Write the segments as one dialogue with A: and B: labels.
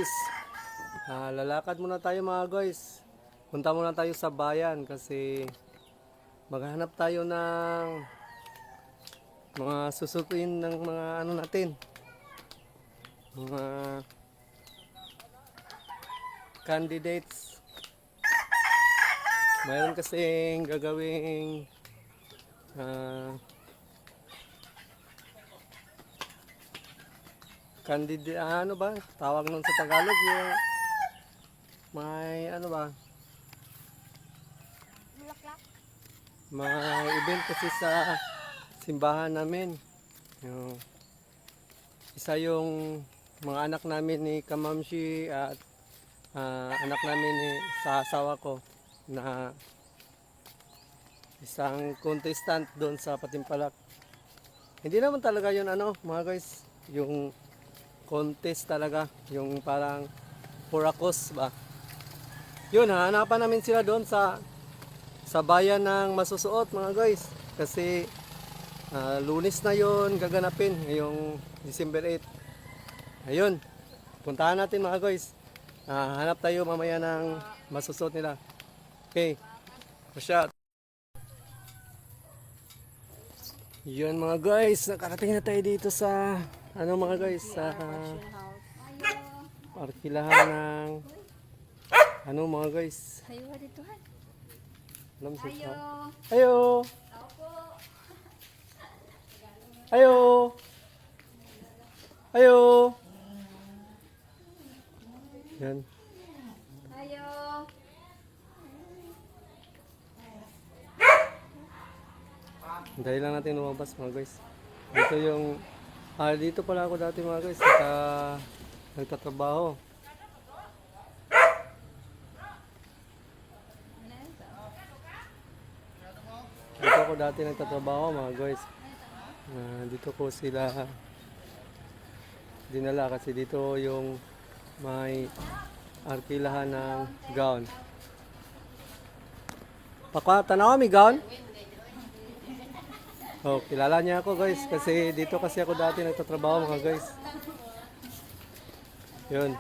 A: guys, lalakad muna tayo mga guys. Punta muna tayo sa bayan kasi maghanap tayo ng mga susukuin ng mga ano natin. Mga candidates. Mayroon kasing gagawing candidate, ano ba? Tawag nun sa Tagalog yung may ano ba? May event kasi sa simbahan namin. Yung, isa yung mga anak namin ni Kamamshi at anak namin ni sa asawa ko na isang contestant doon sa Patimpalak. Hindi naman talaga yun ano mga guys, yung contest talaga, yung parang purakos ba. Yun, hanapan namin sila doon sa bayan ng Masusuot mga guys. Kasi Lunes na yun gaganapin, ngayong December 8. Ayun, puntahan natin mga guys. Hanap tayo mamaya ng Masusuot nila. Okay, shot. Yun mga guys, nakarating na tayo dito sa ano mga guys, sa parkilahan ng ano mga guys.
B: Hayo dito ha.
A: Alam siya. Ayo. Ayo. Ayo. Yan.
B: Hayo.
A: Dahil lang natin lumabas mga guys. Dito yung dito pala ako dati mga guys, nagtatrabaho. Dito ako dati nagtatrabaho mga guys. Dito ko sila dinala kasi dito yung may arkilahan ng gown. Pakwa, tanaw mi gown? Oh, kilala niya ako guys kasi dito kasi ako dati nagtatrabaho mga guys. Yun.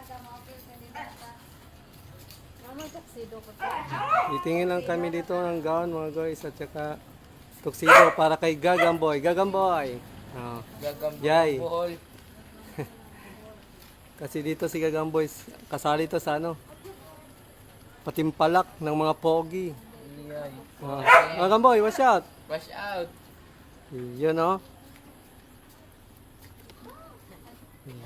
A: Itingin lang kami dito ng gown mga guys at saka tuxedo para kay Gagamboy. Gagamboy. Oh. Yay. Kasi dito si Gagamboy kasali to sa ano? Patimpalak ng mga pogi. Gagamboy, watch out.
C: Wash out.
A: Yan o.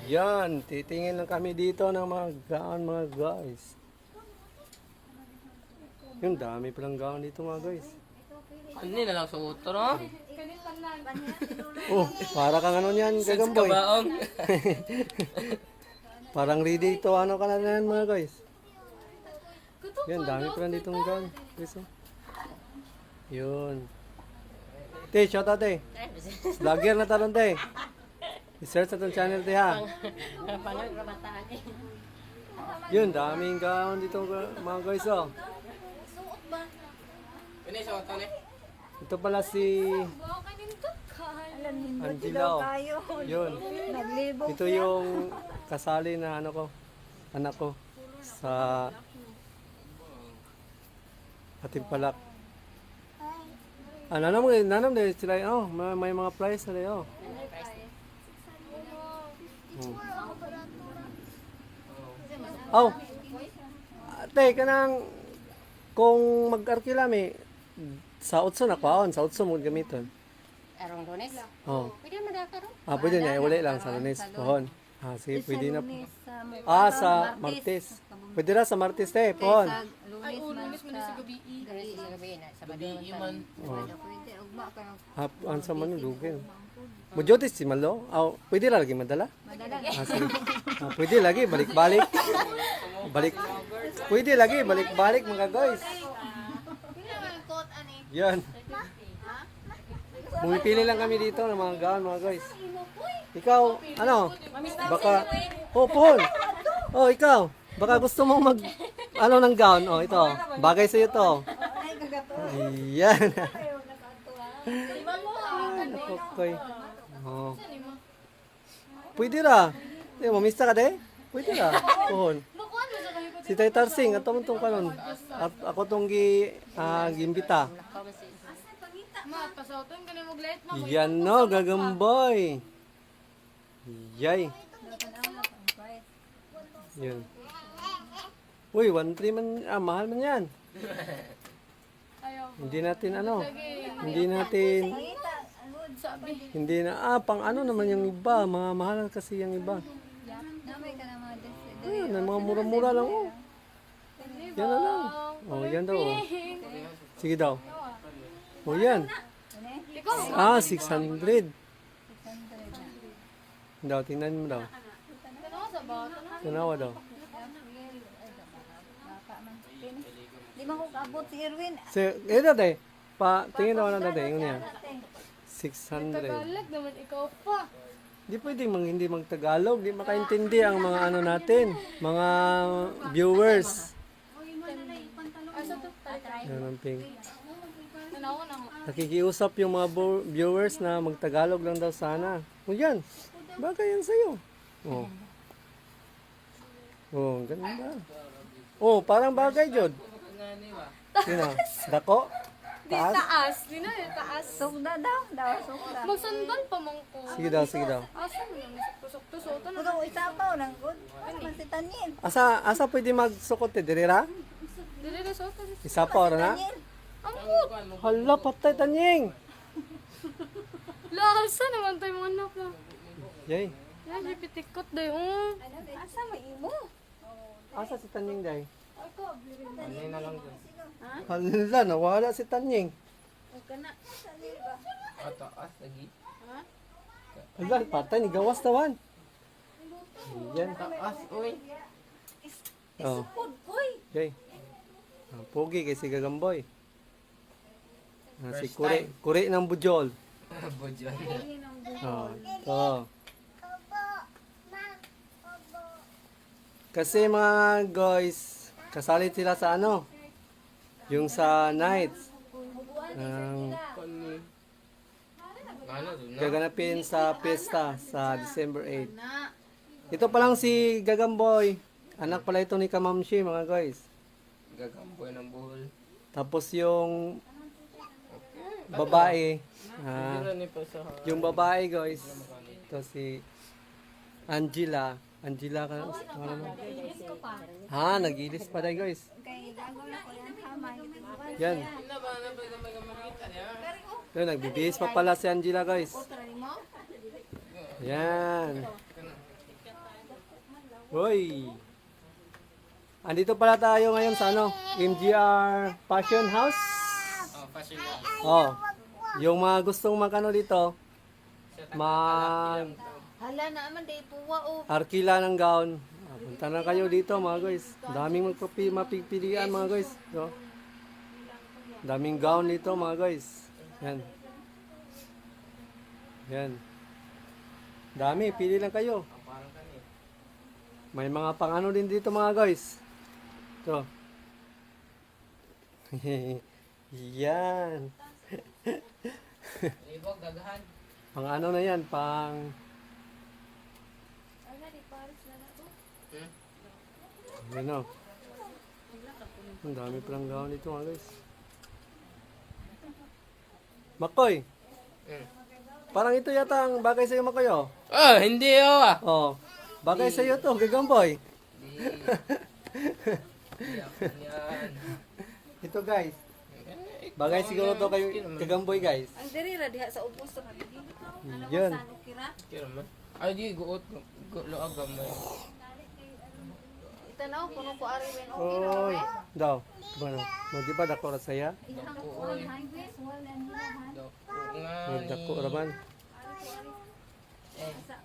A: Yan. Titingin lang kami dito ng mga gown mga guys. Yung dami palang gown dito mga guys.
C: Ano na lang suot to, no?
A: Oh, para kang ano yan,
C: Sense
A: Gagamboy.
C: kabaong.
A: Parang ready to ano ka na yan mga guys. Yan, dami palang dito ng gown. Guys, oh. Yun. Te, shout out te. Vlogger na talon te. I-search sa itong channel te ha. Yun, daming gown dito mga guys oh.
C: Ano yung suot to, ne?
A: Ito pala si Angela oh. Yun. Ito yung kasali na ano ko, anak ko sa Patimpalak. Nanam din sila oh, may mga prize na oh. Oh. Ate, kanang kung mag-arkila mi sa utso na kwaon, sa utso mo gamiton.
B: Arong Lunes?
A: Oh.
B: Pwede mo da karon?
A: Pwede niya uli lang sa Lunes pohon. Sige, pwede na. Sa Martes. Pwede na sa Martes te, pohon.
B: Lunes man sa gabi. Lunes sa gabi na sa
C: Gabi man.
B: Pwede ugma ka.
A: An sa man dugin. Mo jotis si Malo. Pwede ra lagi madala. Sige. Pwede lagi balik-balik. Balik. Pwede lagi balik-balik mga guys. Yan. Pumipili lang kami dito ng mga gown mga guys. Ikaw, ano? Baka, pohon. Ikaw. Baka gusto mong mag, ano ng gown. Ito. Bagay sa'yo to. Ayan. Nakukoy. Pwede ra. Mamista ka de? Pwede na. Pohon.
B: Bukuan mo sa kayo.
A: Si Tay Tarsing, ato mo tong kanon. At ako tong gimbita.
B: Ma, pasauton ka na mag-light mo.
A: Yan no, gagamboy. Yay. Yun. Uy, 1.3 man, mahal man yan.
B: Ayaw.
A: Hindi natin ano,
B: Lagi.
A: hindi natin,
B: Sabi.
A: hindi na, pang ano naman yung iba, mga mahal kasi yung iba.
D: Namay ka naman
A: Ayun, mga mura-mura lang oh. Yan na lang. Oh, yan daw oh. Sige daw. Oh, yan.
B: Ikaw.
A: 600. Daw, tingnan mo daw.
B: Tanawa sa bata na.
A: Tanawa daw.
D: Di man ko kaabot si Erwin.
A: So, dati, tingin daw na dati, yun yan. 600.
B: Tagalog naman ikaw pa.
A: Di pwede hindi magtagalog, di makaintindi ang mga ano natin, mga viewers.
B: Asa to?
A: Yan ang ping.
B: Tanawa na ako.
A: Nakikiusap yung mga viewers na magtagalog lang daw sana. O yan, bagay yan sa'yo. Oh. Oh, ganda. Oh, parang bagay, Jod. Sino? Dako?
B: Di taas. Di na eh, taas.
D: Sugda daw, sugda.
B: Magsandal pa man ko.
A: Sige daw, sige daw.
B: Asa mo naman tusok-tusok. Suotan na.
D: Puro isapaw nang good. Man si Tanin.
A: Asa pwede magsukot eh, dirira?
B: Dili na suotan.
A: Isa pa ora na?
B: Ambot.
A: Hala, patay tanying.
B: Lasa naman tayo mga anak na.
A: Yay.
B: Yan, pitikot dayo.
D: Asa mo imo?
A: Asa si tanying day?
C: Ano na lang dun.
A: Hala, nawala si tanying.
C: Taas lagi.
A: Hala, patay ni gawas tawan. Yan.
C: Taas, uy.
A: Oh. Yay. Pogi kay si Gagamboy. Si Kuri ng Bujol.
C: Budyon.
A: Oh, ito. Kasi mga guys, kasali sila sa ano? Yung sa nights.
C: Ano dun na?
A: Gaganapin sa pista sa December 8. Ito pa lang si Gagamboy. Anak pala ito ni Kamamshi mga guys.
C: Gagamboy ng buhol.
A: Tapos yung babae.
C: Hindi ni pa sa
A: Yung babae guys. Ito si Angela. Angela ka ano? Nag-ilis pa tayo guys.
D: Kay gago na ko yan hamay.
A: Yan.
C: Ano ba may kamakita niya?
A: Yun, nagbibihis pa pala si Angela guys. Yan. Hoy. Andito pala tayo ngayon sa ano? MGR Fashion House.
C: Oh, fashion na.
A: Oh. Yung mga gustong magano dito, mag
B: Hala na naman, day puwa o.
A: arkila ng gown. Punta na kayo dito mga guys. Daming mapipilian mga guys. So, daming gown dito mga guys. Yan. Yan. Dami, pili lang kayo. May mga pang-ano din dito mga guys. Ito. Yan.
C: Ibog, dagahan.
A: Pang ano na yan, pang... Ano? Ang dami palang gown dito mga guys. Makoy! Parang ito yata ang bagay sa'yo, Makoy, oh.
C: Oh, hindi oh.
A: Oh, bagay sa'yo to, Gagamboy.
C: Yan.
A: Ito guys, bagay siguro to kayo, Gagamboy guys.
D: Ang diri ra diha sa ubos sa kanila.
A: Yan.
C: Kira man. Ay, di, guot. Loag gamay.
D: Itanaw puno ko ari wen.
A: Oy, daw. Bueno, di ba dako ra saya?
C: Uy. Dako nga
A: Dako ra man.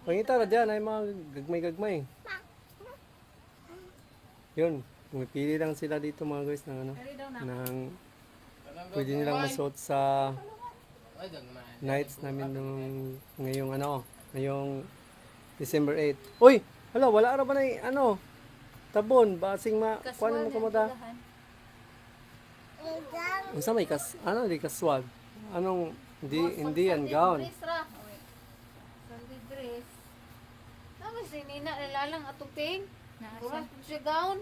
A: Pangita ra diyan ay mga gagmay-gagmay. Yun, pumipili lang sila dito mga guys ng ano, ng pwede nilang masuot sa
C: Ay, dagman.
A: nights namin nung ngayong ano, ngayong December 8. Uy, hala, wala ra ba na ano? Tabon, basing kuan mo kumuda. Unsa may ano di kaswag? Anong hindi yan gown.
D: Sunday dress. Tama
B: si Nina nalalang atuping.
D: Naa
B: Kurang
D: siya.
B: siya gown.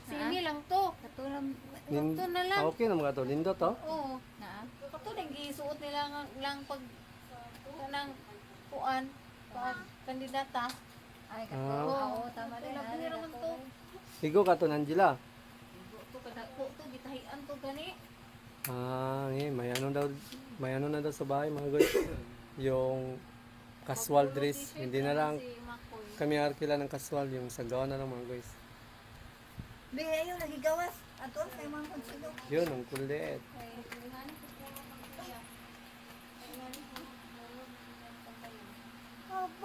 B: Sini lang to.
D: Katulang
B: Ito na lang.
A: Okay na mga to. Lindo to.
B: Oo.
D: naa.
B: Kato nang gisuot nila lang pag kanang kuan pag kandidata.
D: Ay,
A: Ah.
D: katulang. Oo, tama din.
B: Labi
D: Ari,
B: naman to.
D: katulang.
A: Sigo ka to, Angela.
B: To kada ko to gitahian to gani.
A: Ah, may ano na daw sa bahay mga guys. Yung casual dress. Hindi na lang
B: Si Makoy.
A: kami arkila ng casual. Yung sagawa na lang mga guys.
D: Be, ayun, nagigawas. Ato, kay mga konsigo.
A: Yun, ang kulit.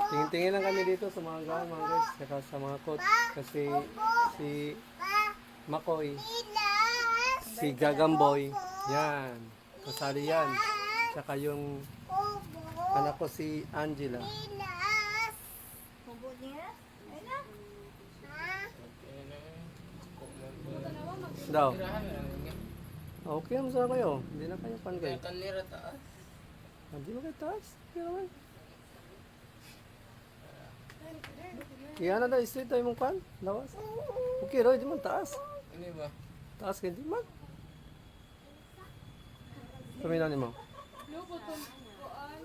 A: Tingin-tingin lang kami dito sa mga gawa mga guys. Saka sa mga coach. Kasi si Makoy, si Gagamboy, yan. Kasali yan. Saka yung anak ko si Angela.
D: Hubo niya. Ay na.
A: Daw.
C: Tirahan na lang.
A: Okay naman sa kayo. Hindi na kayo pan
C: Kaya
A: kayo.
C: kanira taas.
A: Hindi mo kayo taas. Okay naman. Iyan na daw, straight tayo mong pan. Lawas. Okay, Roy, di man taas.
C: Ano ba?
A: Taas ka, di man. Pamina ni mo.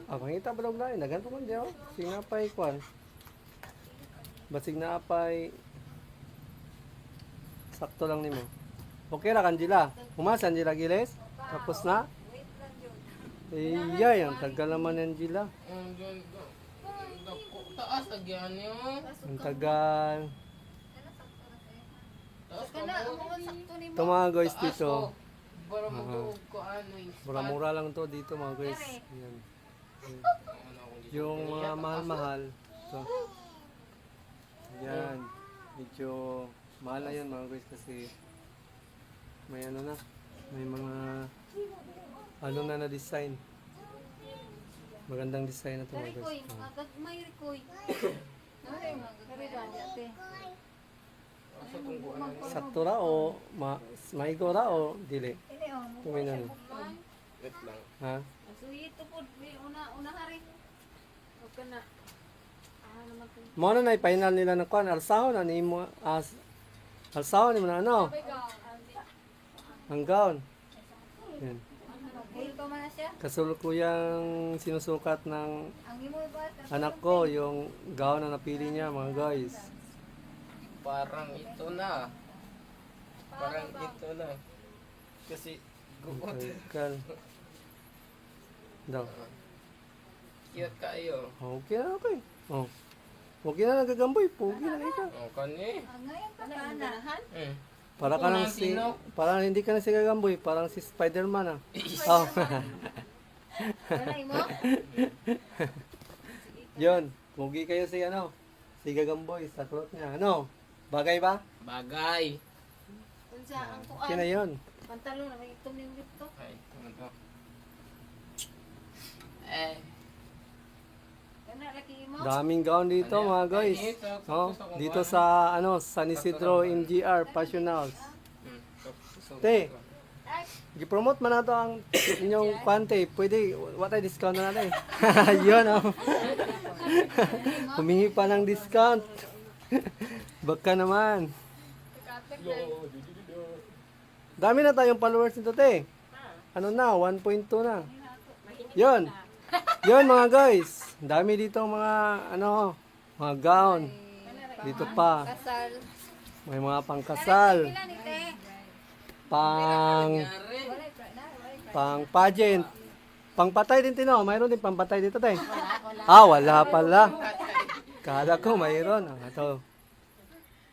A: Ah, pangita ba daw na eh. Naganto man diyo. Sig na pa'y kwan. Basig na pa'y sakto lang ni mo. Okay ra, Angela. Umasa, Angela Giles. Tapos na. Iyay, ang tagal naman, Angela.
C: Ang dyan. Taas agyan niyo.
A: Ang tagal.
C: Taas ka
B: Kana
C: mo.
B: ang mga sakto ni
A: Ito mga guys dito.
C: Para magtuog ko ano yung spot.
A: Mura-mura lang to dito mga guys. Yan. Yung mga mahal-mahal. Ito. Yan. Medyo mahal na yun mga guys kasi may ano na. May mga ano na design. Magandang design na to mga
B: Rikoy,
A: guys.
B: mga gagmay Rikoy. Nare mga gagmay ate.
C: Sa kung kuan.
A: Sakto ra o maigo ra o dili?
D: Ini, oh.
A: Tumina ni.
C: Wait lang.
A: Ha?
B: Suyi to pod una hari. Okay na. Ah naman to.
A: Mo na na final nila ng kwan alsahon na ni mo alsahon ni mo na ano? Ang gown. Yan.
D: Hil pa man na siya.
A: Kasulukuyang sinusukat ng
D: Ang imo ba?
A: anak ko yung gown na napili niya mga guys.
C: Parang ito na. Parang ito na. Kasi guot.
A: Kan. Daw.
C: Cute kayo.
A: Okay na okay. Oh. Okay na nagagamboy, pogi na ikaw.
C: O kani.
D: Ang ngayon pa
B: Ano
D: ka
B: yung
D: na.
B: ganahan?
A: Para ka lang si parang hindi ka na si Gagamboy, parang si Spider-Man ah. Oh.
B: Wala mo?
A: Yun, pogi kayo si ano, si Gagamboy sa throat niya. Ano? Bagay ba?
C: Bagay.
B: Unsa ang
A: Okay na
B: kuan?
A: yun.
B: Pantalo na may itom ning dito.
C: Ay, ano to? Eh.
B: Kana laki mo?
A: Daming gown dito mga guys. Oh, dito sa ano, San Isidro MGR Fashion House. Te, gi-promote man nato ang inyong kwante. Pwede, what ay discount na natin. Yun oh. Humingi pa ng discount. Baka naman. Dami na tayong followers nito, te. Ano na, 1.2 na. Yun. Yun mga guys. Dami dito mga ano, mga gown. Dito pa.
D: Kasal.
A: May mga pangkasal.
B: Pila ni te?
A: Pang pageant. Pangpatay din tino. Mayroon din pangpatay dito, te. Ah, wala pala. Kala ko mayroon. Ah, ito.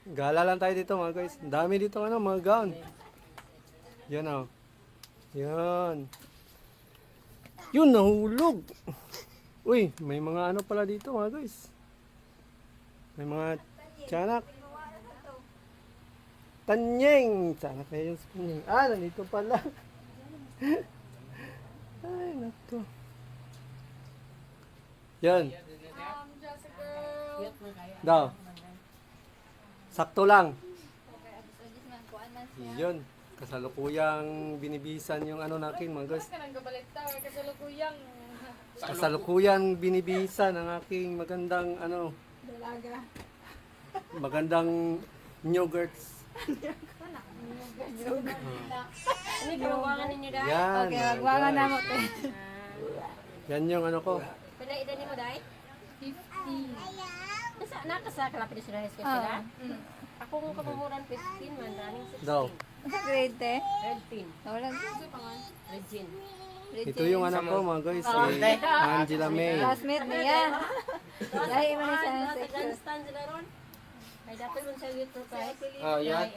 A: Gala lang tayo dito mga guys. Ang dami dito ano, mga gown. Yan oh. Yan. Yun, nahulog. Uy, may mga ano pala dito mga guys. May mga tiyanak. Tanyeng! Tiyanak na yun sa tanyeng. Ah, nandito pala. Ay, nato. Yan. Daw. Sakto lang. Yun. Kasalukuyang binibisan yung ano natin mga guys. Kasalukuyang binibisan ang aking magandang ano. magandang yogurts.
B: Ano ginawangan ninyo dahil?
A: Yan.
D: Okay,
A: mga
D: magwawa na
A: guys.
D: mo te.
A: Yan yung ano ko.
B: Pwede edad mo dahil? 50. Nakasa kalapit sila high school sila? Ako kung kapamuran 15 man, running 16.
A: Daw.
D: Sa grade te.
B: Red pin.
D: Wala.
B: Regine.
A: Ito yung anak ko mga guys. Si Angela May.
D: Classmate niya. Dahil mo na siya sa section.
B: Nag-stand sila ron. Ay, dapat mo sa youth profile.
C: Oh, yan.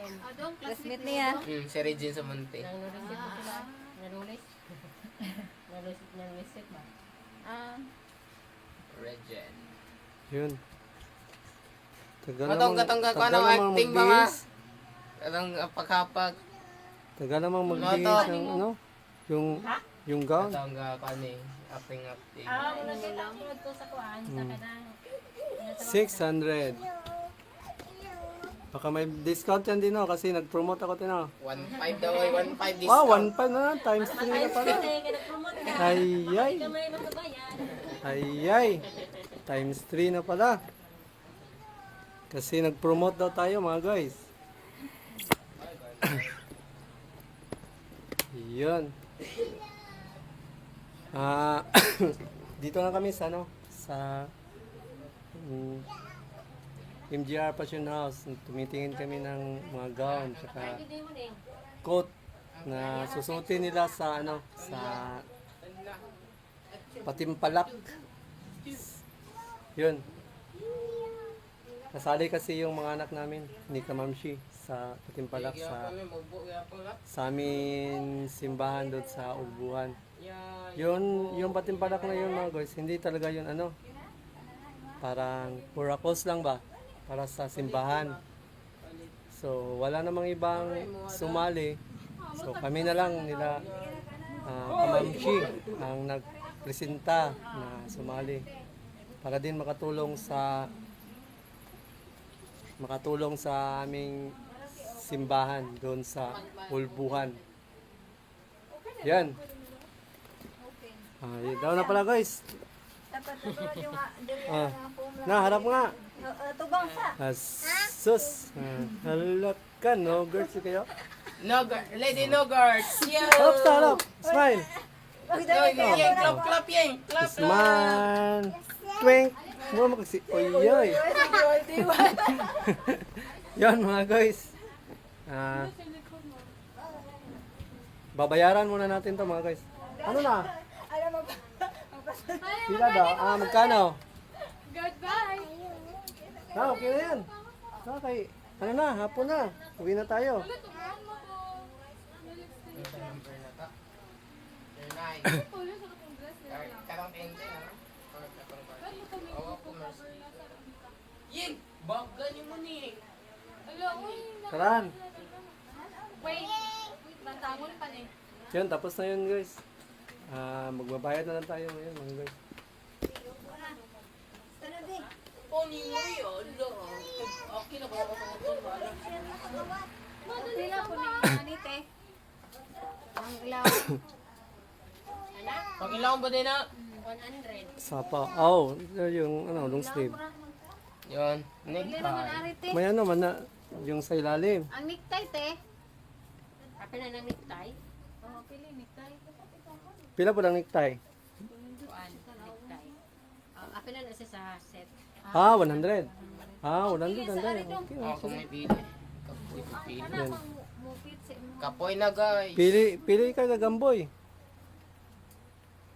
D: Classmate niya.
C: Si Regine sa Monte.
B: Nang nulisit mo sila. Nanulis. Nanulisit ba?
C: Regine.
A: Yun. Tagal
C: Matong katong
A: tagal
C: ano
A: namang
C: acting ba nga?
A: magbihis.
C: Katong pagkapag.
A: Tagal namang magbihis
C: Mato.
A: ng ano. Yung gown.
C: Katong kani acting.
B: Una kita upload ko sa kuhaan. Sa kanang.
A: 600. Baka may discount yan din kasi nag-promote ako din
C: 1.5 daw ay 1.5
A: Wow,
C: discount.
A: 1.5 na lang, times 3 na pala.
B: Nag-promote ka.
A: Ay, ay.
B: May magbabayan.
A: Ay, ay. Times 3 na pala. Kasi nag-promote daw tayo mga guys. Yun. Ah, dito na kami sa ano, sa MGR Passion House. Tumitingin kami ng mga gown tsaka
B: Hindi mo din.
A: coat na susutin nila sa ano, sa Patimpalak. Yun. Kasali kasi yung mga anak namin ni Kamamshi sa Patimpalak sa amin simbahan doon sa Ulbuhan. Yun, yung Patimpalak na yun mga guys, hindi talaga yun ano, parang purakos lang ba para sa simbahan. So wala namang ibang sumali. So kami na lang nila Kamamshi ang nagpresenta na sumali para din makatulong sa aming simbahan doon sa Ulbuhan. Yan. Yun daw na pala guys.
D: Dapat tutulad yung diri
A: Ah.
D: ang formula.
A: Na, harap nga.
D: Tubang sa.
A: Sus. Halak ka, no? Girls, kayo?
C: Lady Nogarts. Yo!
A: Harap sa harap. Smile.
C: Yang clap yang. Clap.
A: Smile. Twink. Mura mo kasi. Oy, oy. Yan mga guys. Babayaran muna natin to mga guys. Ano na?
D: Alam mo ba?
A: Pila daw? Magkano?
B: Goodbye.
A: Okay na yan. Okay. Ano na? Hapon na. Uwi na tayo.
C: Karang tente na. Ying, baga ni mo ni.
A: Karan.
B: Wait. Bantangon pa ni.
A: Yun, tapos na yun guys. Magbabayad na lang tayo ngayon mga guys.
C: Pony mo yun. Okay na ba ako sa mga
B: Sila po ni Anite. Ang ilaw. Anak?
C: Pag ilang ba din na?
B: 100.
A: Sapa. Oh, yung ano, long sleeve.
C: Yun.
B: Bili
C: Necktie.
B: naman Arite.
A: May ano man na, yung sa ilalim.
B: Ang necktie te. Apa na ng necktie? Oo, pili necktie.
A: Pila po lang necktie?
B: Kuan, necktie. Apa na nasa sa set.
A: 100. 100. Okay.
C: Ako may pili. Kapoy ko pili.
A: Yan.
B: Mupit sa mo.
C: Kapoy na guys.
A: Pili ka gagamboy.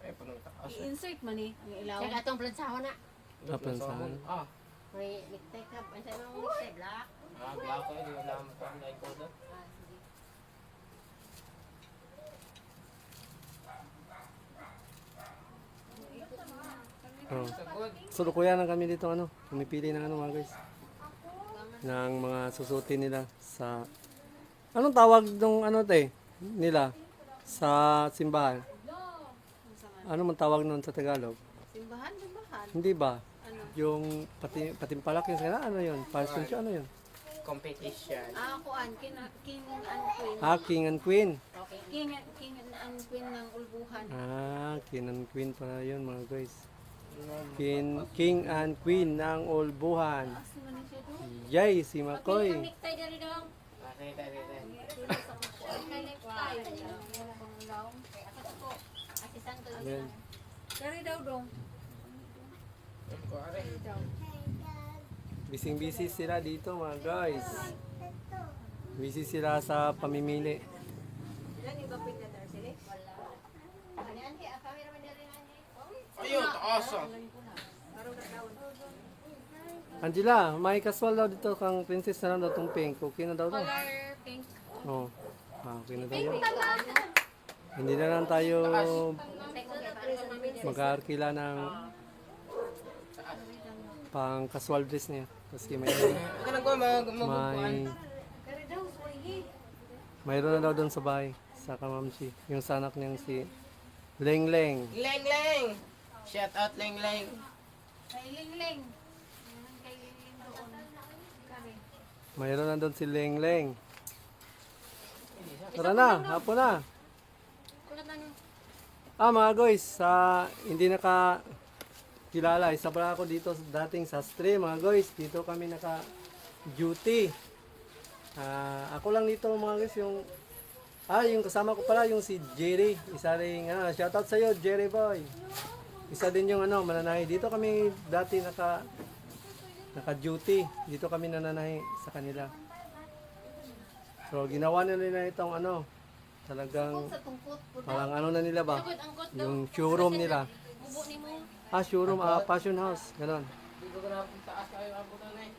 C: Ay, punong taas.
B: I-insert man ni ang ilaw. Kaya atong plansaho na.
A: Naplansahan.
C: Ah,
B: May necktie ka. Ang sabi mo necktie black.
C: black ko. Hindi wala mo pa ang like ko doon.
A: Oh.
C: Sagod.
A: So, kuya na kami dito ano, pumipili ng ano mga guys. Ng mga susutin nila sa anong tawag nung ano te nila sa simbahan? Ano man tawag nun sa Tagalog?
B: Simbahan.
A: Hindi ba? Yung patimpalak yung sila, ano yun? Passion show, ano yun?
C: Competition.
B: Kuan, king and queen.
A: King and Queen.
B: Okay. King and queen ng ulbuhan.
A: King and Queen pala yun mga guys. King and Queen ng Olbuhan.
B: Asa man ni siya do?
A: Yay, si Makoy.
B: Necktie dali dong.
A: Ayan.
B: Dari daw dong.
A: Busy sila dito mga guys. Busy sila sa pamimili.
C: Ayun, taas ah.
A: Angela, may kaswal daw dito kang princess na lang daw itong pink. Okay na daw daw.
B: Color pink.
A: Oo. Okay na daw yun. Hindi na lang tayo mag-aarkila ng pang casual dress niya. Kasi may
C: Ito na ko, magbubuan.
B: Dari daw suwayi.
A: mayroon na daw doon sa bahay sa kamamsi. Yung sanak niyang si Leng Leng.
C: Leng Leng! Shout out Leng Leng.
B: Kay Ling-ling. Yan kay Ling-ling doon. Kari.
A: Mayroon na doon si Leng Leng. Tara na, hapon na.
B: Kulat na niyo.
A: Mga guys, hindi kilala. Isa pala ako dito dating sa stream mga guys. Dito kami naka-duty. Ako lang dito mga guys yung kasama ko pala yung si Jerry. Isa ring shoutout sa iyo Jerry boy. Isa din yung mananahi. Dito kami dati naka-duty. Dito kami nananahi sa kanila. So ginawa na nila itong talagang
B: Sa tungkot po daw.
A: parang na nila ba?
B: Sugod ang kot daw.
A: Yung showroom nila.
B: Bubo ni mo.
A: Showroom, fashion house. Ganon.
C: Hindi ko na taas kayo abutan eh.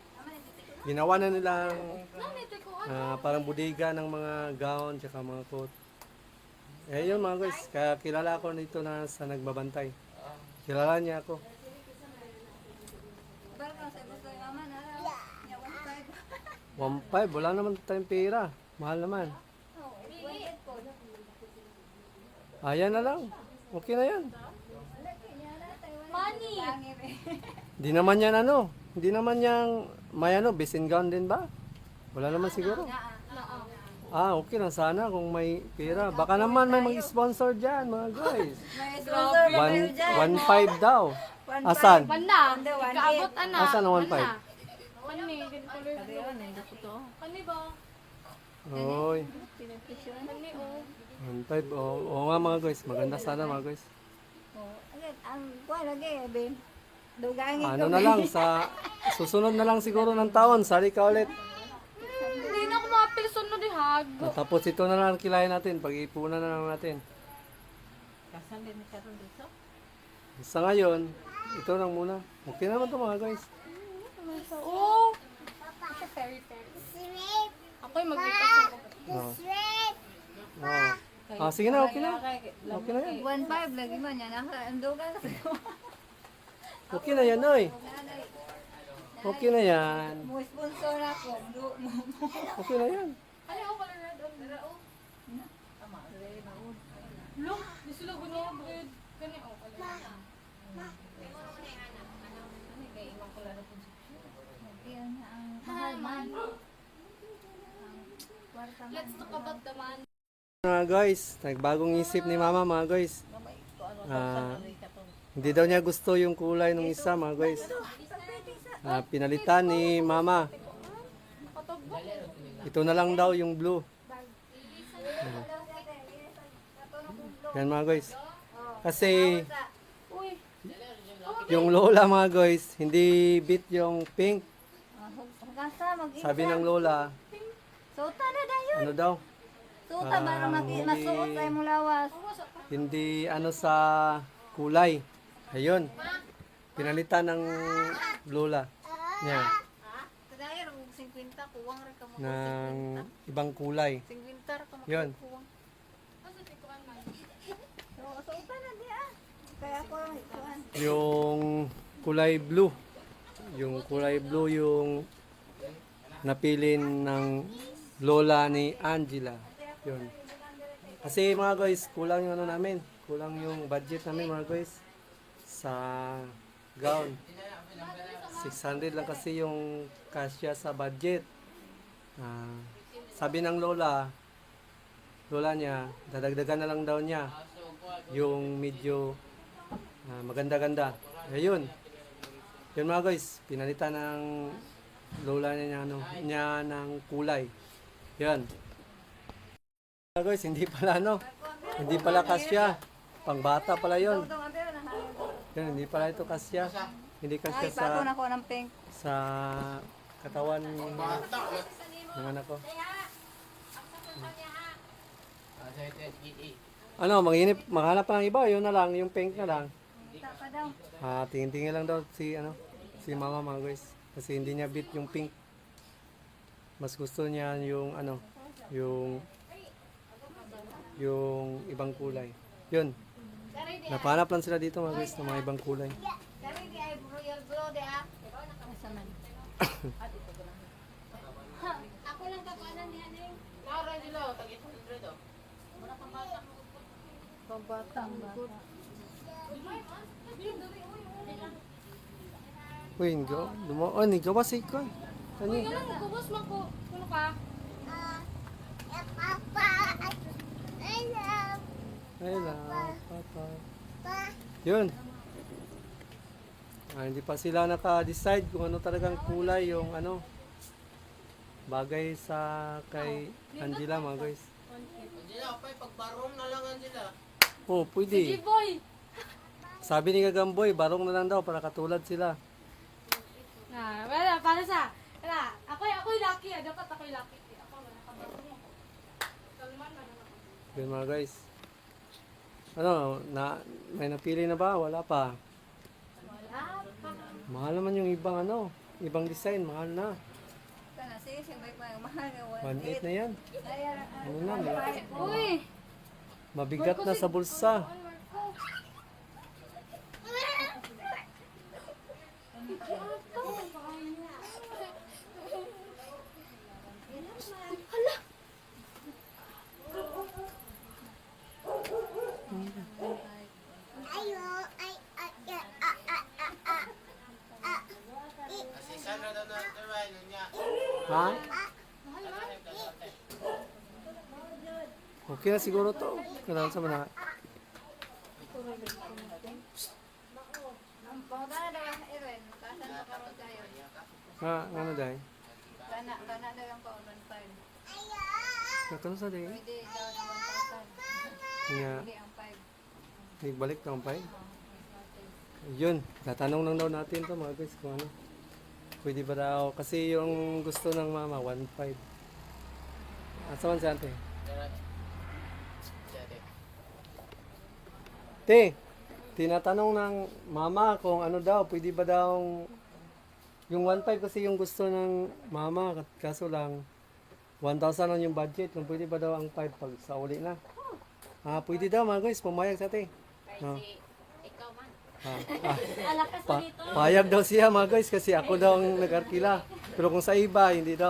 A: Ginawa na nilang
B: Nandito ko
A: parang bodega ng mga gown tsaka mga coat. Yun mga guys, kaya kilala ako dito na sa nagbabantay. Kilala niya ako.
D: Barang sa gusto yung ama na. Ya,
A: 1.5, wala naman tayong pera. Mahal naman. Ayan na lang. Okay na yan.
B: money.
A: Hindi naman yan hindi naman yang may basin gown din ba? Wala naman siguro. Okay lang sana kung may pera. Baka naman may mag-sponsor dyan mga guys.
D: May sponsor na kayo dyan.
A: 1.5 daw. Asan?
B: Banda.
D: Ando, 1K.
B: Kaabot ana.
A: Asan ang 1.5?
B: Kani, ganito color.
D: Sabi ko, nandito to.
B: Kani ba?
A: Oy.
B: Kani oh.
A: 1.5. Oo nga mga guys. Maganda sana mga guys.
D: Ang kuha lagi, Ben. Dugangin
A: Ano na lang, sa susunod na lang siguro ng taon, sali ka ulit.
B: Hindi na ako mapil sunod di hag.
A: Tapos ito na lang kilahin natin, pag-ipunan na lang natin.
D: Kasan din siya ron dito.
A: Sa ngayon, ito lang muna. Okay naman to mga guys.
B: Oh. Sa fairy fairy. Ako'y mag-makeup sa ko.
A: Sige na, okay na. Okay na yan.
D: 1.5 lagi man yan. Ang dugang kasi.
A: Okay na yan, oy. Okay na yan.
D: Mo sponsor ako.
A: Okay na yan.
B: Ano ako color red on dira oh. Look, di sila gusto red. Kani oh color.
D: Yan ang mahal man.
B: Let's talk about the man.
A: Mga guys, nagbagong isip ni mama mga guys. Hindi daw niya gusto yung kulay ng isa mga guys. Pinalitan ni mama. Ito na lang daw yung blue. Yan mga guys. Kasi yung lola mga guys, hindi bit yung pink.
D: Kasa mag-isa.
A: Sabi ng lola,
D: Suta na dayon.
A: ano daw,
D: Suta para masuot ay mo lawas.
A: hindi sa kulay. Ayun. Pinalitan ng lola niya
B: Kagaya ng 50 kuwang ra ka mo.
A: ng ibang kulay.
B: 50 ra ka mo.
A: Yun.
B: Kuwang. Asa ti kuan man?
D: Suta na di ah. Kaya ako lang ikuan.
A: Yung kulay blue. Yung kulay blue yung napilin ng lola ni Angela. Yun. Kasi mga guys, kulang yung namin. Kulang yung budget namin mga guys sa gown. 600 lang kasi yung kasya sa budget. Sabi ng lola niya, dadagdagan na lang daw niya yung medyo maganda-ganda. Ayun. Yun mga guys, pinalitan ng lola niya, niya ng kulay. Yan. Mga guys, hindi pala hindi pala kasya. Pangbata pala yun. Yan, hindi pala ito kasya. Hindi kasya
D: Ay, bago na ko ng pink.
A: sa katawan ng anak ko. Ano, maghanap pa ng iba, yun na lang, yung pink na lang.
D: Kita pa daw.
A: Tingin-tingin lang daw si mama mga guys. Kasi hindi niya beat yung pink. Mas gusto niya yung yung ibang kulay. Yun. Napahanap lang sila dito mga guys ng mga ibang kulay.
B: Dari di ay royal blue di ah. Masaman. Ako lang kapanan ni Haning.
C: Nara nila, tag-800 oh.
B: Pambata.
A: Uy, nigo ba si ko? Ano?
B: Kubos man ko. Kuno ka?
A: Ay lang, papa. Yun. Hindi pa sila naka-decide kung ano talagang kulay yung bagay sa kay Angela mga guys.
C: Angela, pagbarong na lang Angela.
A: Oh, pwede.
B: Boy.
A: Sabi ni Gagamboy, barong na lang daw para katulad sila.
B: Wala para sa. Wala. Ako'y lucky ah. Dapat ako'y lucky. Ako wala ka ba? Kalman na naman.
A: Yun mga guys. May napili na ba? Wala pa.
B: Wala pa.
A: Mahal naman yung ibang design, mahal na.
D: Kana sige, siyempre pa yung mahal nga
A: 1.8 na yan. Ano na,
B: Uy.
A: mabigat na sa bulsa.
C: Kasi sana daw na try niya.
A: Ha? Okay na siguro to. Kailangan sa mana.
D: Ang pangutana daw ang Eren, kasan pa karon tayo.
A: Ano dahil?
D: Kana daw yung paunan pa.
A: Nakano sa dahil?
D: Pwede daw ng 1,000.
A: Nga,
D: Hindi ang 5.
A: nagbalik na ang pay. Yun, tatanong lang daw natin to mga guys kung ano. Pwede ba daw? Kasi yung gusto ng mama, 1.5. Asa man si ate? Te, tinatanong ng mama kung ano daw, pwede ba daw yung 1.5 kasi yung gusto ng mama, kaso lang 1,000 lang yung budget, kung pwede ba daw ang 5 pag sa uli na. Pwede daw mga guys, pumayag sa ate.
B: Ikaw man.
A: Alakas payag daw siya mga guys kasi ako daw ang nag-arkila. Pero kung sa iba, hindi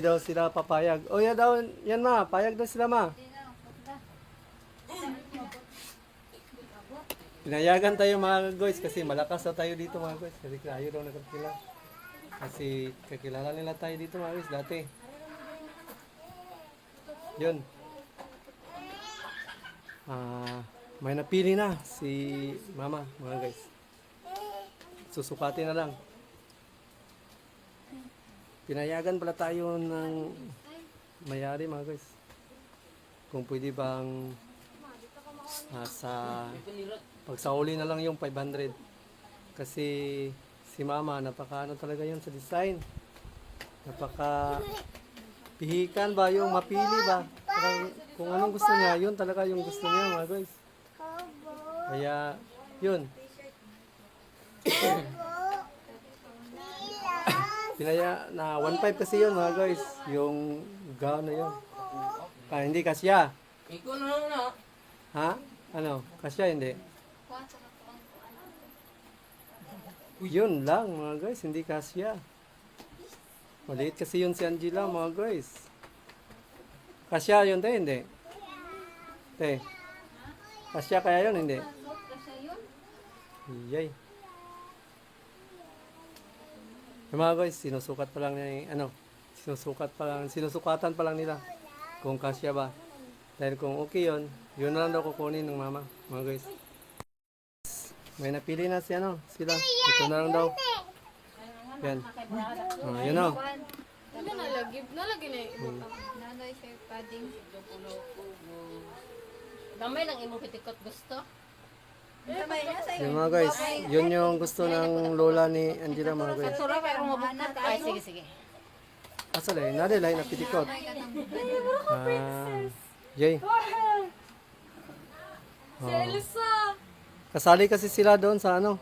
A: daw sila papayag. O yan daw, yan ma, payag daw sila ma. Pinayagan tayo mga guys kasi malakas daw tayo dito mga guys. Kasi tayo daw nag-arkila. Kasi kakilala nila tayo dito mga guys dati. Yun. May napili na si mama mga guys. Susukatin na lang. Pinayagan pala tayo ng mayari mga guys. Kung pwede bang sa pagsauli na lang yung 500. Kasi si mama napaka talaga yun sa design. Napaka pihikan ba yung mapili ba? Kung anong gusto niya, yun talaga yung gusto niya mga guys. Kaya, yun. Pinaya na 1.5 kasi yun mga guys. Yung gown na yun. Hindi kasya.
C: Ikaw na lang na.
A: Ha? Ano? Kasya hindi? Yun lang mga guys. Hindi kasya. Maliit kasi yun si Angela mga guys. Kasya yun tayo hindi? Te. Kasya kaya yun hindi? Iyay. Yung mga guys, sinusukat pa lang sinusukatan pa lang nila kung kasya ba. Dahil kung okay yun na lang daw kukunin ng mama, mga guys. may napili na si ano, sila. Ito na lang daw. Yan. Yan o.
B: Ano nalagi na ibutang.
D: Nanoy siya pading.
C: Damay lang imong pitikot gusto.
D: Sabay na sa
A: Yun mga guys, yun yung gusto ng lola ni Angela mga guys.
C: Sura pero mabukod. Ay, sige, sige.
A: Asal eh, nadilay na pitikot. Jay.
B: Si Elsa!
A: Kasali kasi sila doon sa ano.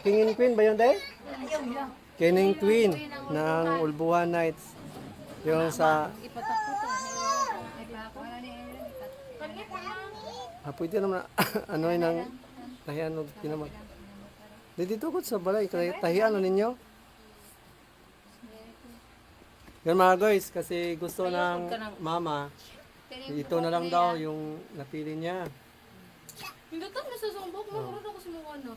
A: King and Queen ba yun day? King and Queen ng Ulbuhan Nights. Yung sa pwede naman ano yun ang tahian o tinamag. Dito ko sa balay, tahian ninyo. Yan mga guys, kasi gusto ng mama, ito na lang daw yung napili niya.
B: Hindi ito nasusumbok. Makarod ako sa mukha na.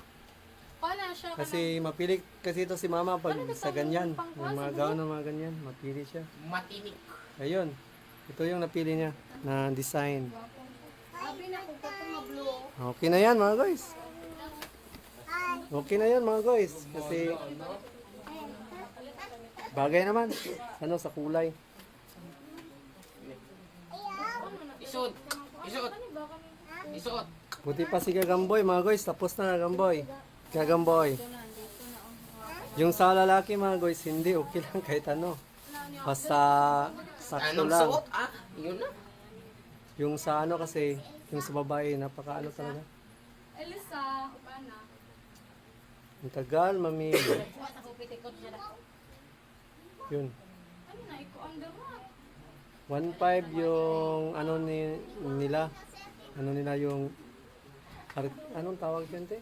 B: Kala siya ka
A: Kasi mapili kasi ito si mama pag sa ganyan. Yung mga gown ng mga ganyan, mapili siya.
C: Matinik.
A: Ayun, ito yung napili niya na design.
B: Sabi na kung katong mablo.
A: Okay na yan mga guys. Okay na yan mga guys. Kasi bagay naman. Ano sa kulay.
C: Isuot. Isuot. Isuot.
A: Buti pa si Gagamboy mga guys. Tapos na Gagamboy. Gagamboy. Yung sa lalaki mga guys, hindi okay lang kahit ano. Basta sakto
C: Anong
A: lang.
C: suot? Yun na.
A: Yung sa ano kasi, yung sa babae, napakaano talaga.
B: Elsa! Upana.
A: Ang tagal, mami. Yun.
B: Ano na, iko ang damat.
A: 1.5 yung ano nila. Ano nila yung anong tawag yun, te?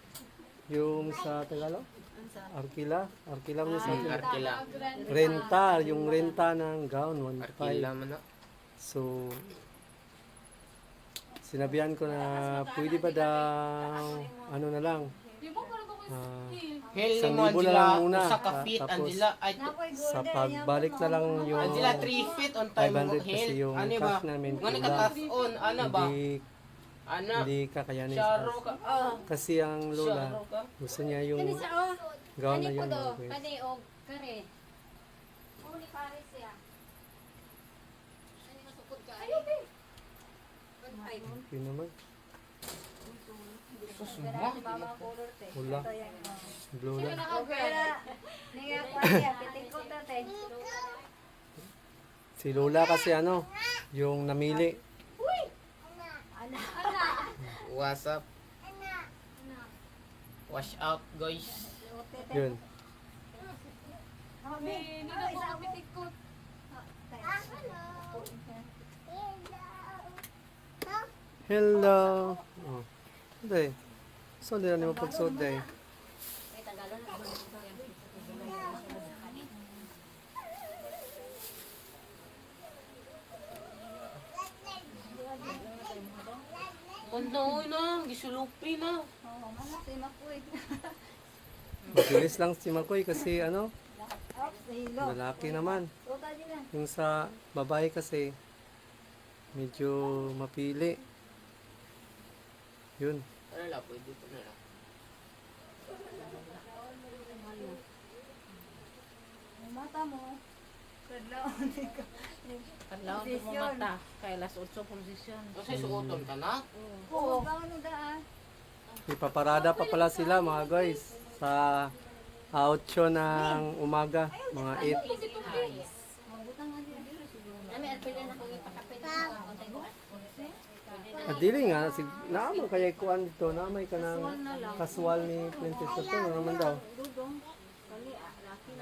A: Yung sa Tagalog? Arkila? Arkila mo sa
C: Arkila.
A: renta, yung renta ng gown, 1.5.
C: Arkila man na.
A: So, sinabihan ko na pwede ba daw, ano na lang,
B: Di mo parang ako
A: ah,
C: Hell
A: Isang
C: mo
A: libo na
C: Angela.
A: lang muna.
C: Usa ka feet
A: Tapos,
C: Angela. Ay,
A: sa pagbalik na lang yung
C: Angela 3 feet on time mo
A: 500 kasi
C: hell.
A: yung
C: Ano ba?
A: cash namin.
C: Nga nakatas on. Ano ba? Ano?
A: Hindi kakayanin sa
C: Sharo
A: cash.
C: ka.
A: Kasi ang lola,
C: Sharo ka.
A: gusto niya yung gown na yun. mga guys.
D: Kani og kare. Uli pare siya. Ani masukod ka. Ay.
A: Okay naman.
C: Sus mo.
A: Wala. Blue lang.
D: Niya kwaya pitikot ate.
A: Si lola kasi ano, yung namili.
C: What's up? Wash out, guys.
A: Yun.
B: Hindi na ako kapitikot.
A: Hello. Oh. Day. So, di na mo pagsuot day.
C: Pandoy na. Gisulupi na.
D: Oh, mana si Makoy.
A: Mabilis lang si Makoy kasi ano,
D: Hilo.
A: lalaki naman.
D: Tuta din na.
A: Yung sa babae kasi, medyo mapili. Yun.
C: Ano lang, pwede ito na lang.
D: Ang mata mo. Kadlaon ka.
E: Kadlaon mo mata kay las 8 posisyon.
C: Kasi suoton ka na.
D: Oo, gaano daan.
A: Ipaparada pa pala sila mga guys sa 8 ng umaga, mga 8.
D: Magbutang nga dito siguro.
E: Ami at pwede na kong ipakapit sa kontay ko.
A: At dili nga, naamang kaya ikuan dito, naamay ka ng kasual ni Princess Soto, ano naman daw.
E: Dudong. Kali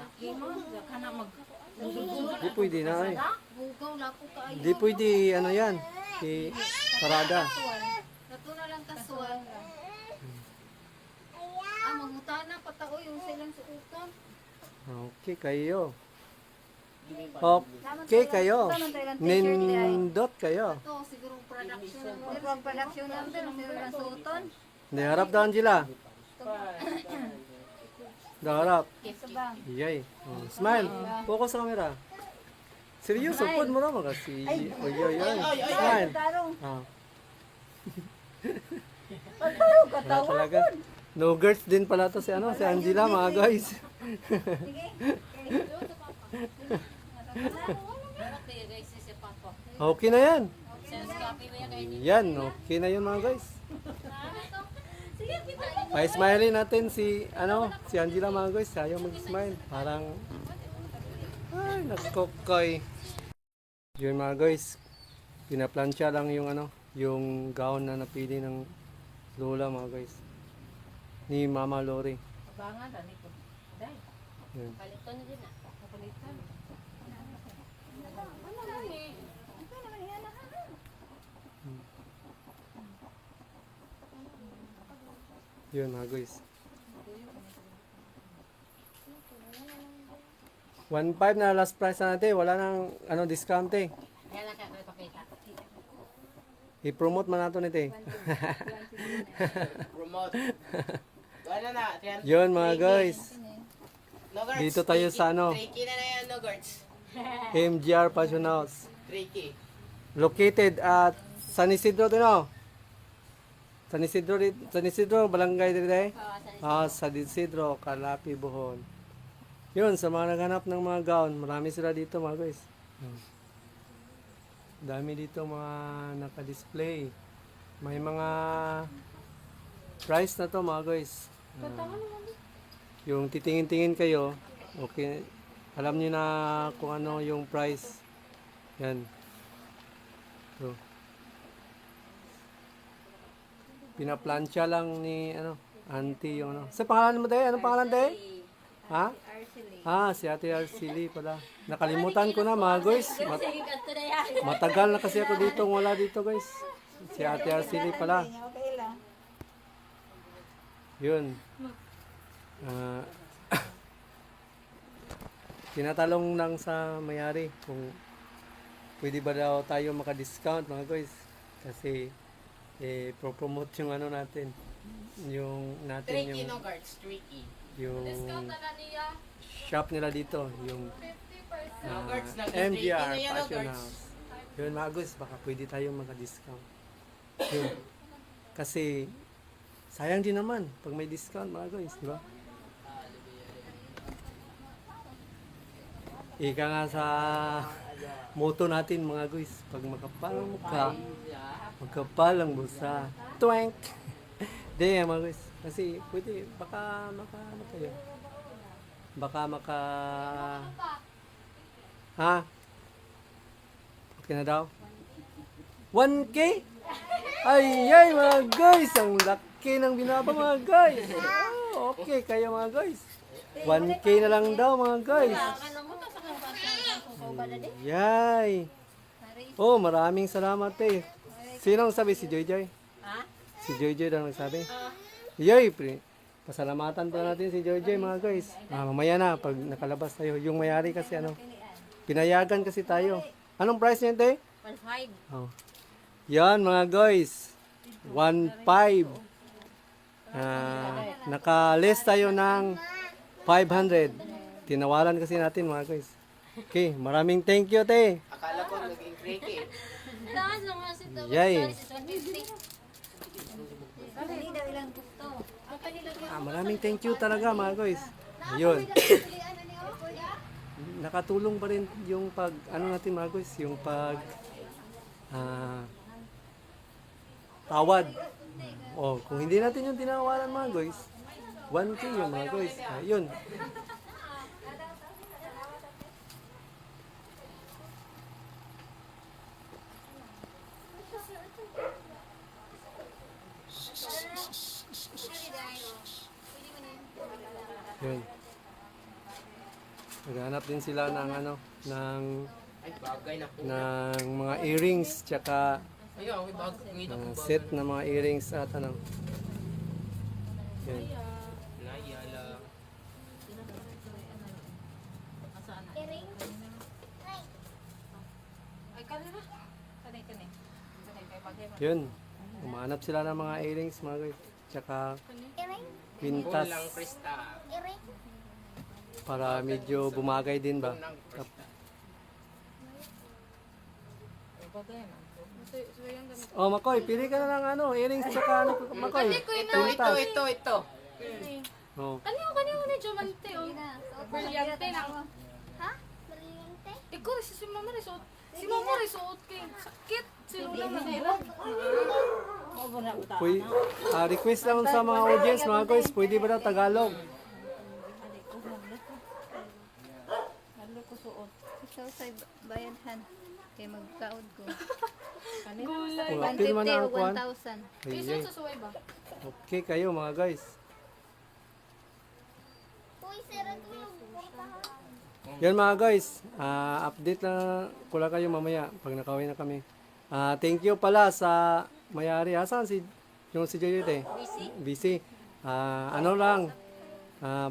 E: laki mo kana mag
A: Di pwede na ay.
D: Bugaw na ko kaayo.
A: Di pwede, ano yan, parada.
D: Natuna lang kasual. Ah, magutana patao yung silang suuton.
A: Okay kayo. Okay kayo. Nindot kayo.
D: Ito, siguro production. Pag production natin, silang suuton.
A: Hindi, harap daw Angela. Daw harap.
D: Sabang.
A: Iyay. Oh, smile. Focus sa camera. Seryoso, pud mo naman kasi. Oy, oy, oy. Smile.
D: Tarong.
A: Ah.
D: Tarong ka
A: Wala talaga. No girls din pala to si ano, si Angela mga guys.
D: Sige.
E: Kaya guys, si Papa.
A: Okay na yan.
E: Sales copy mo yan kayo.
A: Yan, okay na yun mga guys.
B: Sige, kita.
A: Pa-smile natin si ano, si Angela mga guys. Ayaw mag-smile. Parang ay, nagkokoy. Yun mga guys. Pinaplansya lang yung ano, yung gown na napili ng lola mga guys. Ni Mama Lori.
E: Abangan, dali ko. Dahil,
A: Yun.
E: palito na din ah. Kapalitan.
A: Yun mga guys. 1.5 na last price na natin. Wala nang ano, discount eh.
E: Yan lang kaya pakita.
A: I-promote man nato nito eh.
C: Promote. Wala na.
A: Yun mga guys.
C: No guards.
A: Dito tayo sa ano,
C: Tricky na yan, no guards.
A: MGR Fashion House.
C: Tricky.
A: Located at San Isidro din oh. San Isidro, Balangay din eh. San Isidro, Calapi, Bohol. Yun, sa mga naghanap ng mga gown, marami sila dito mga guys. Dami dito mga naka-display. May mga price na to mga guys. Yung titingin-tingin kayo, okay, alam niyo na kung ano yung price. Yan. So, pinaplansya lang ni ano, auntie yung ano. Sa pangalan mo tayo? Anong pangalan tayo? Ha? Si Ate Arceli pala. Nakalimutan ko na mga guys. Matagal na kasi ako dito, wala dito guys. Si Ate Arceli pala.
D: Okay lang.
A: Yun. Tinatalong lang sa mayari kung pwede ba daw tayo maka-discount mga guys. Kasi pro-promote yung ano natin. Yung natin
C: Tricky,
A: yung
C: no guards. Tricky.
A: yung
B: Discount na niya.
A: shop nila dito, yung
B: 50%.
C: No guards.
A: MGR
C: Tricky na yan, no
A: Fashion
C: guards.
A: House. Yun mga guys, baka pwede tayo maka-discount. Yun. Kasi sayang din naman pag may discount mga guys, di ba? Ika nga sa motto natin mga guys, pag makapalang mukha, magkapalang busa. Twank! Di mga guys. Kasi pwede, baka ano tayo. Baka ha? Okay na daw? 1K? Ay mga guys, ang laki ng binaba mga guys. Oh, okay kayo mga guys. 1K na lang daw mga guys.
E: Ano mo to sa kapatid?
A: Yay! Oh, maraming salamat eh. Sinong sabi? Si Joy Joy?
E: Ha?
A: Si Joy Joy daw nagsabi? Yay! Pasalamatan pa natin si Joy Joy mga guys. Mamaya na, pag nakalabas tayo. Yung mayari kasi ano, pinayagan kasi tayo. Anong price niyan, te?
E: 1.5.
A: Oh. Yan mga guys. 1.5. Naka-list tayo ng 500. Tinawaran kasi natin mga guys. Okay, maraming thank you, te.
C: Akala ko naging tricky.
B: Taas naman si Tawag.
A: Yay!
E: 150.
D: Hindi daw ilang gusto.
A: Maraming thank you talaga mga guys. Ayun. Nakatulong pa rin yung pag, ano natin mga guys, yung pag tawad. Oh, kung hindi natin yung tinawaran mga guys, 1K yung mga guys. Ayun. Yun. Naghanap din sila ng ano, ng
C: Ay, bagay na po.
A: mga earrings tsaka
C: Ayun, may bagay na po.
A: set na mga earrings at ano. Yun.
C: Nayala.
E: Ay, kanina. Kanay. Kanay kay bagay mo.
A: Yun. Umahanap sila ng mga earrings mga guys. Tsaka pintas
C: Kulang Krista.
A: para medyo bumagay din ba.
C: Kulang Krista.
E: Kay bagay man.
A: Oh, Makoy, pili ka na ng ano, earrings tsaka ano, Makoy.
C: Ito.
A: Oh.
B: Kanino ni Jomante, oh. Brilyante na.
F: Ha? Brilyante?
B: Ikaw, si mama rin suot. Si mama rin suot kay sakit. Si Lola man.
A: Request lang sa mga audience mga guys, pwede ba daw Tagalog?
D: Ikaw sa bayadhan. Kay magkaod ko.
B: Gulay.
A: Kung apil man ang
D: 150 o
A: kuhan.
D: 1,000.
B: Isuot sa suway ba?
A: Okay kayo mga guys.
F: Uy, sira ko yung portahan.
A: Yan mga guys, update na ko lang kayo mamaya pag nakauwi na kami. Thank you pala sa mayari. Asan si Joyet eh? Busy. Ano lang,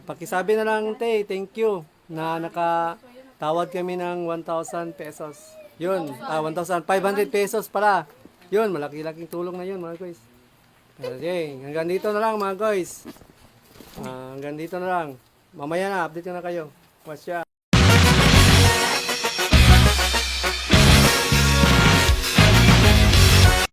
A: pakisabi na lang te, thank you na nakatawad kami ng 1,000 pesos. Yun, 1,500 pesos pala. Yun, malaki-laking tulong na yun mga guys. Okay, hanggang dito na lang mga guys. Hanggang dito na lang. Mamaya na, update ko na kayo. Watch ya.